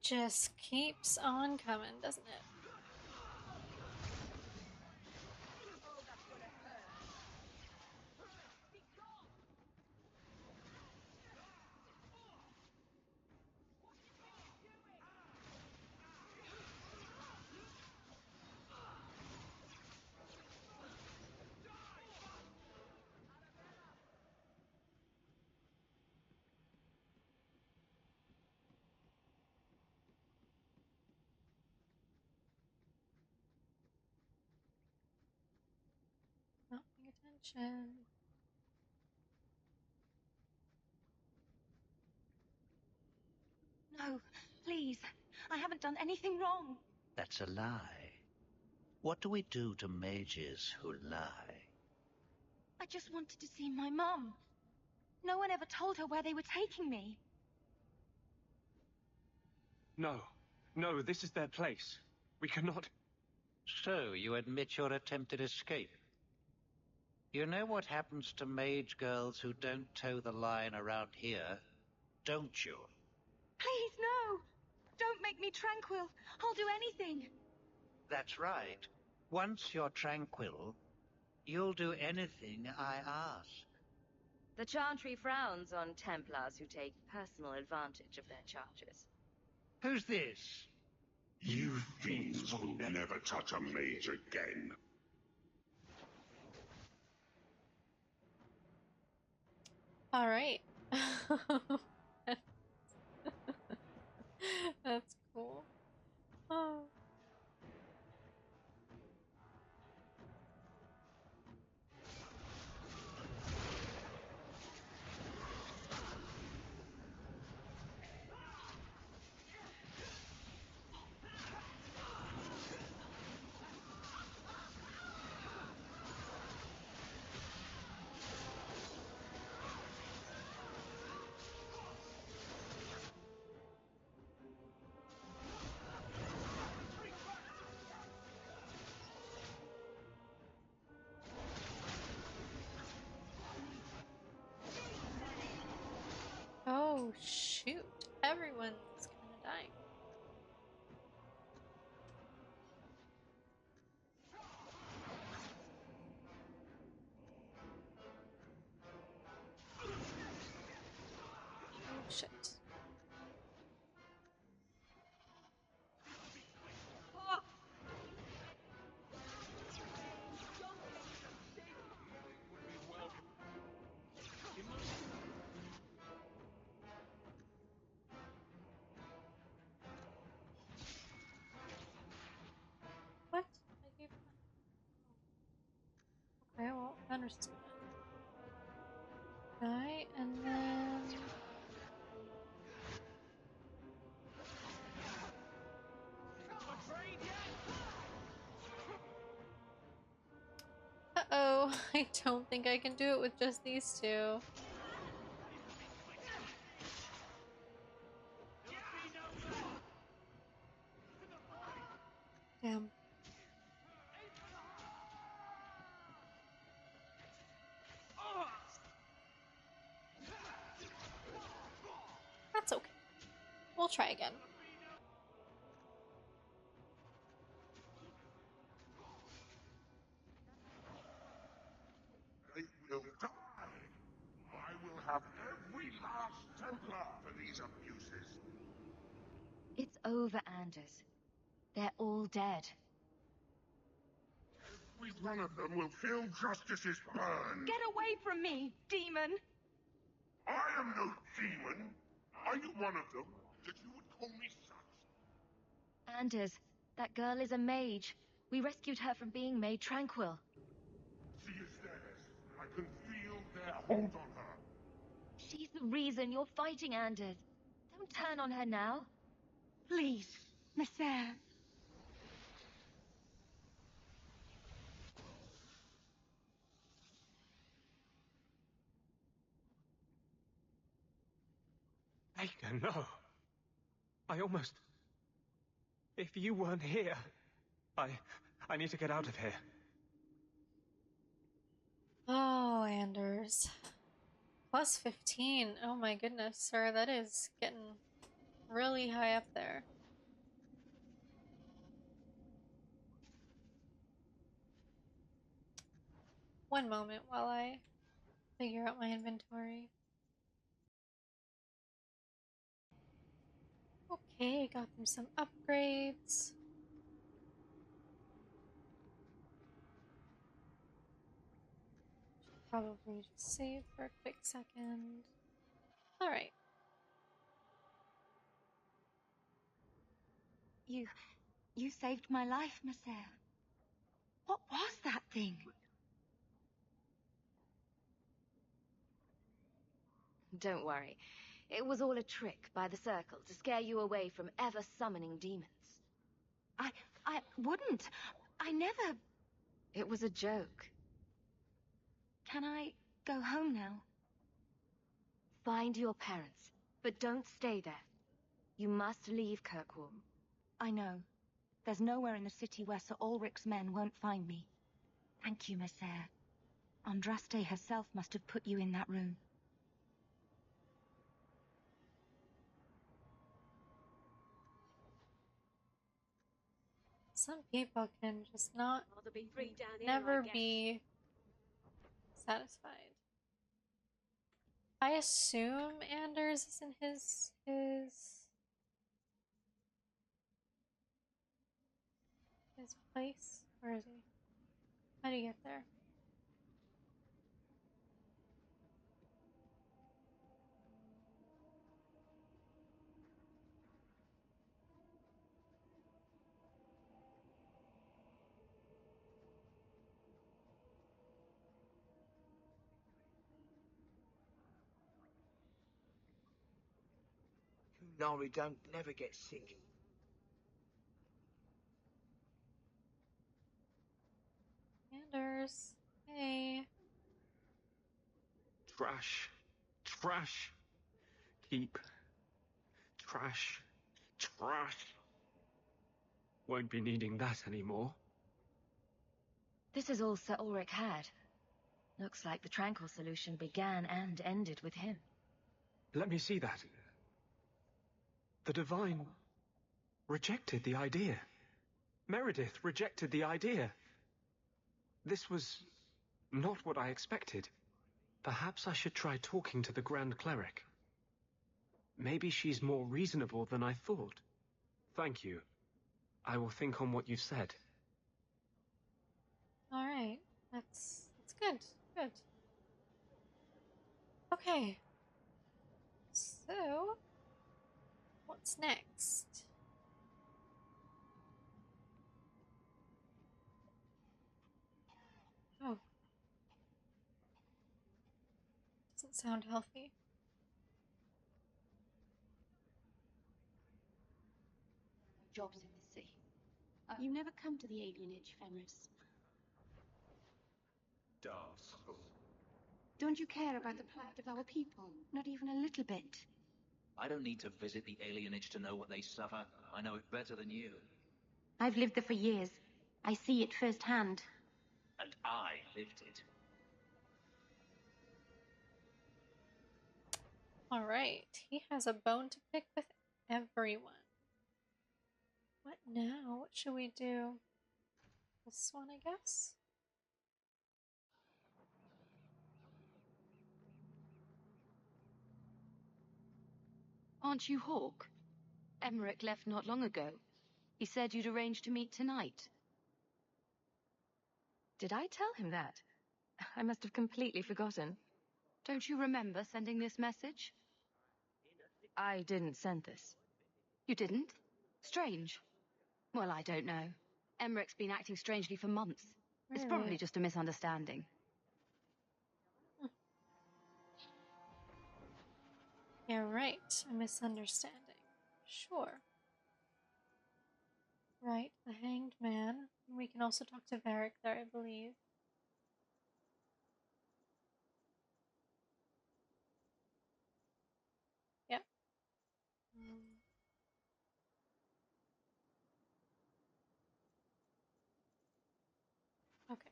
Just keeps on coming, doesn't it? Not paying attention. No, please. I haven't done anything wrong. That's a lie. What do we do to mages who lie? I just wanted to see my mum. No one ever told her where they were taking me. No. No, this is their place. We cannot... So, you admit your attempted escape? You know what happens to mage girls who don't toe the line around here, don't you? Please, no! Don't make me tranquil. I'll do anything. That's right. Once you're tranquil, you'll do anything I ask. The Chantry frowns on Templars who take personal advantage of their charges. Who's this? You fiends will never touch a mage again. All right. That's cool. Oh. Oh, shoot. Everyone's kind of dying. Oh, shit. What? I gave him a... Okay, well, understood. Die, and then... Uh-oh, I don't think I can do it with just these two. Damn. That's okay. We'll try again. They will die. I will have every last Templar for these abuses. It's over, Anders. They're all dead. Every one of them will feel justice's burn. Get away from me, demon! I am no demon. Are you one of them, that you would call me such? Anders, that girl is a mage. We rescued her from being made tranquil. She is theirs. I can feel their hold on her. She's the reason you're fighting, Anders. Don't turn on her now. Please, Messer. Baker, no. I almost... If you weren't here... I need to get out of here. Oh, Anders. Plus 15. Oh my goodness, sir. That is getting really high up there. One moment while I figure out my inventory. Okay, got them some upgrades. Probably just save for a quick second. Alright. You saved my life, Messer. What was that thing? Don't worry. It was all a trick by the Circle to scare you away from ever summoning demons. I wouldn't. I never... It was a joke. Can I go home now? Find your parents, but don't stay there. You must leave Kirkwall. I know. There's nowhere in the city where Sir Ulrich's men won't find me. Thank you, Messere. Andraste herself must have put you in that room. Some people can just not Rather be free down here, never I guess. be satisfied. I assume Anders is in his place. Where is he? How do you get there? Kunari don't never get sick. Anders. Hey. Trash. Trash. Keep. Trash. Trash. Won't be needing that anymore. This is all Sir Ulrich had. Looks like the Tranquil solution began and ended with him. Let me see that. The Divine rejected the idea. Meredith rejected the idea. This was not what I expected. Perhaps I should try talking to the Grand Cleric. Maybe she's more reasonable than I thought. Thank you. I will think on what you've said. Alright. That's good. Good. Okay. So, what's next? Oh. Doesn't sound healthy. Jobs in the sea. You never come to the alienage, Fenris. Don't you care about the plight of our people? Not even a little bit. I don't need to visit the alienage to know what they suffer. I know it better than you. I've lived there for years. I see it firsthand. And I lived it. Alright. He has a bone to pick with everyone. What now? What should we do? This one, I guess? Aren't you Hawk? Emmerich left not long ago. He said you'd arranged to meet tonight. Did I tell him that? I must have completely forgotten. Don't you remember sending this message? I didn't send this. You didn't? Strange. Well, I don't know. Emmerich's been acting strangely for months. It's Really? probably just a misunderstanding. Yeah, right. A misunderstanding. Sure. Right, the Hanged Man. We can also talk to Varric there, I believe. Yep. Okay.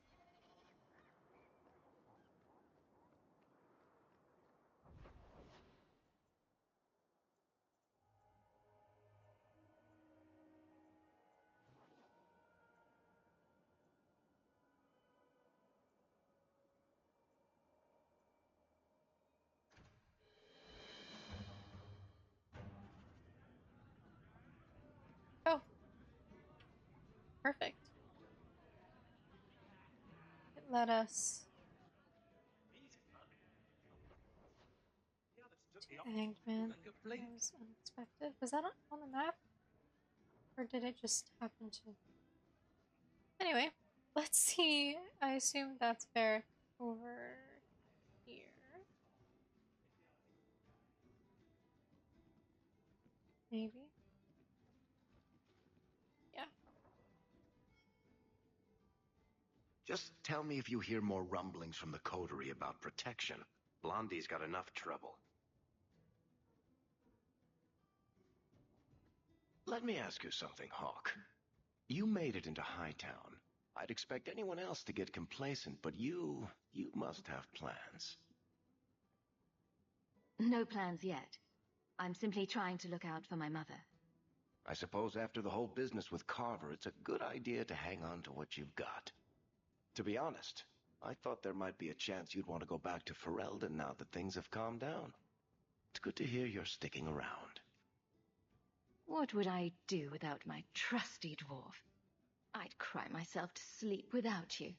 Oh. Perfect. It let us to the Hanged Man. That was unexpected. Was that on the map? Or did it just happen to... Anyway, let's see. I assume that's Varric over here. Maybe. Yeah. Just tell me if you hear more rumblings from the coterie about protection. Blondie's got enough trouble. Let me ask you something, Hawk. You made it into Hightown. I'd expect anyone else to get complacent, but you must have plans. No plans yet. I'm simply trying to look out for my mother. I suppose after the whole business with Carver, it's a good idea to hang on to what you've got. To be honest, I thought there might be a chance you'd want to go back to Ferelden now that things have calmed down. It's good to hear you're sticking around. What would I do without my trusty dwarf? I'd cry myself to sleep without you.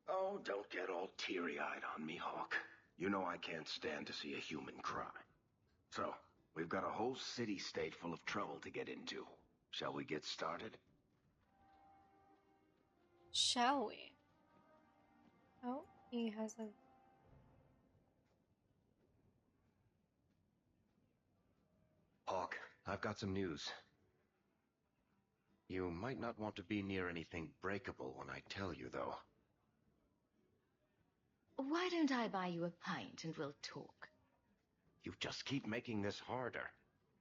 Oh, don't get all teary-eyed on me, Hawk. You know I can't stand to see a human cry. So, we've got a whole city-state full of trouble to get into. Shall we get started? Shall we? Oh, he has a... Hawk, I've got some news. You might not want to be near anything breakable when I tell you, though. Why don't I buy you a pint and we'll talk? You just keep making this harder.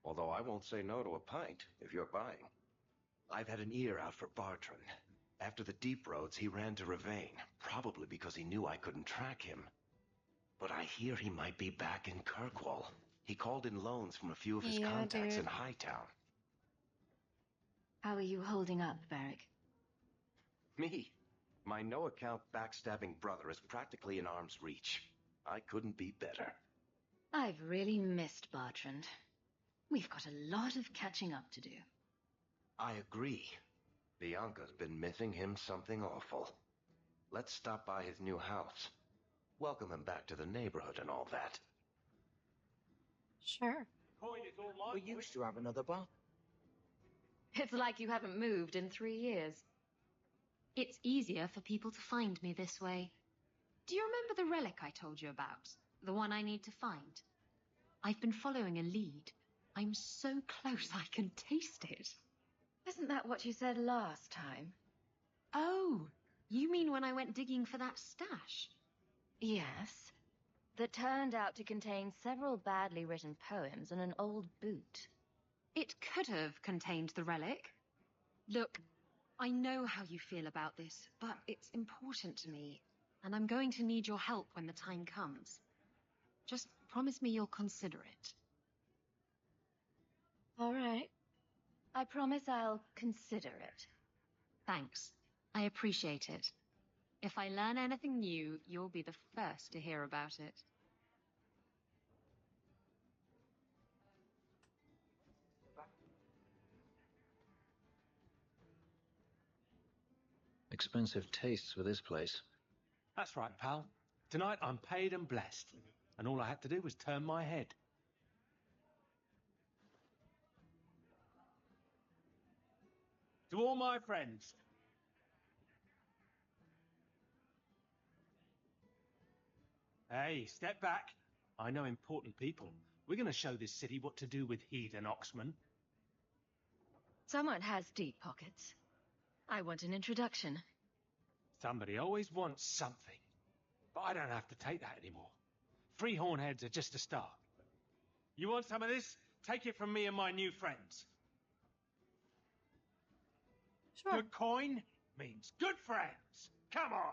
Although I won't say no to a pint, if you're buying. I've had an ear out for Bartrand. After the Deep Roads, he ran to Ravain, probably because he knew I couldn't track him. But I hear he might be back in Kirkwall. He called in loans from a few of his contacts in Hightown. How are you holding up, Varric? Me? My no-account backstabbing brother is practically in arm's reach. I couldn't be better. I've really missed Bartrand. We've got a lot of catching up to do. I agree. Bianca's been missing him something awful. Let's stop by his new house. Welcome him back to the neighborhood and all that. Sure. We used to have another bar. It's like you haven't moved in 3 years. It's easier for people to find me this way. Do you remember the relic I told you about? The one I need to find? I've been following a lead. I'm so close I can taste it. Isn't that what you said last time? Oh, you mean when I went digging for that stash? Yes. That turned out to contain several badly written poems and an old boot. It could have contained the relic. Look, I know how you feel about this, but it's important to me, and I'm going to need your help when the time comes. Just promise me you'll consider it. All right. I promise I'll consider it. Thanks. I appreciate it. If I learn anything new, you'll be the first to hear about it. Expensive tastes for this place. That's right, pal. Tonight I'm paid and blessed, and all I had to do was turn my head. To all my friends. Hey, step back. I know important people. We're going to show this city what to do with heathen Oxman. Someone has deep pockets. I want an introduction. Somebody always wants something. But I don't have to take that anymore. 3 hornheads are just a start. You want some of this? Take it from me and my new friends. Sure. Good coin means good friends. Come on.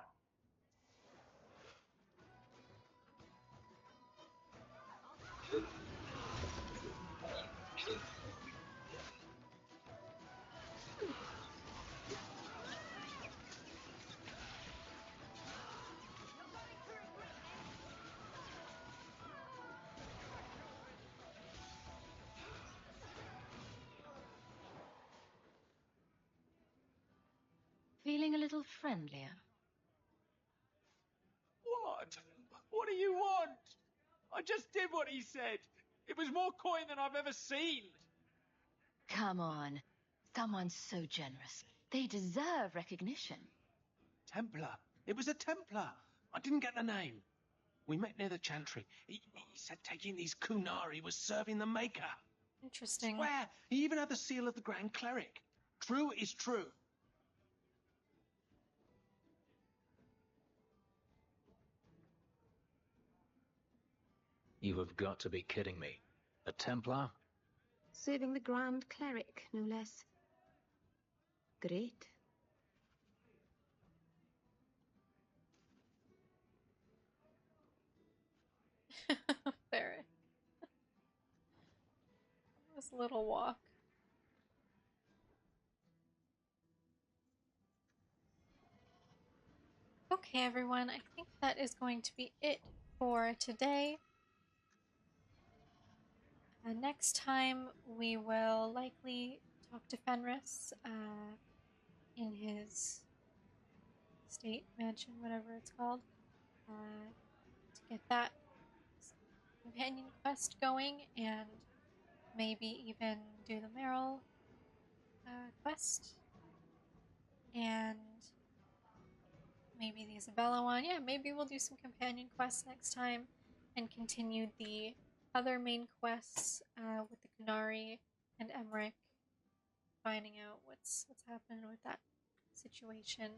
Feeling a little friendlier? What? What do you want? I just did what he said. It was more coin than I've ever seen. Come on. Someone so generous. They deserve recognition. Templar. It was a Templar. I didn't get the name. We met near the Chantry. He said taking these Kunari was serving the Maker. Interesting. Swear, he even had the seal of the Grand Cleric. True is true. You have got to be kidding me. A Templar? Serving the Grand Cleric, no less. Great. There. This little walk. Okay, everyone, I think that is going to be it for today. Next time, we will likely talk to Fenris in his state mansion, whatever it's called, to get that companion quest going, and maybe even do the Meryl quest, and maybe the Isabella one. Yeah, maybe we'll do some companion quests next time and continue the other main quests with the Kunari and Emmerich, finding out what's happened with that situation.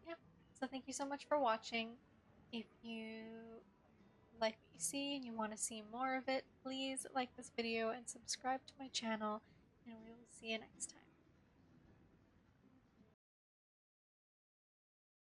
Yeah, so thank you so much for watching. If you like what you see and you want to see more of it, please like this video and subscribe to my channel, and we will see you next time.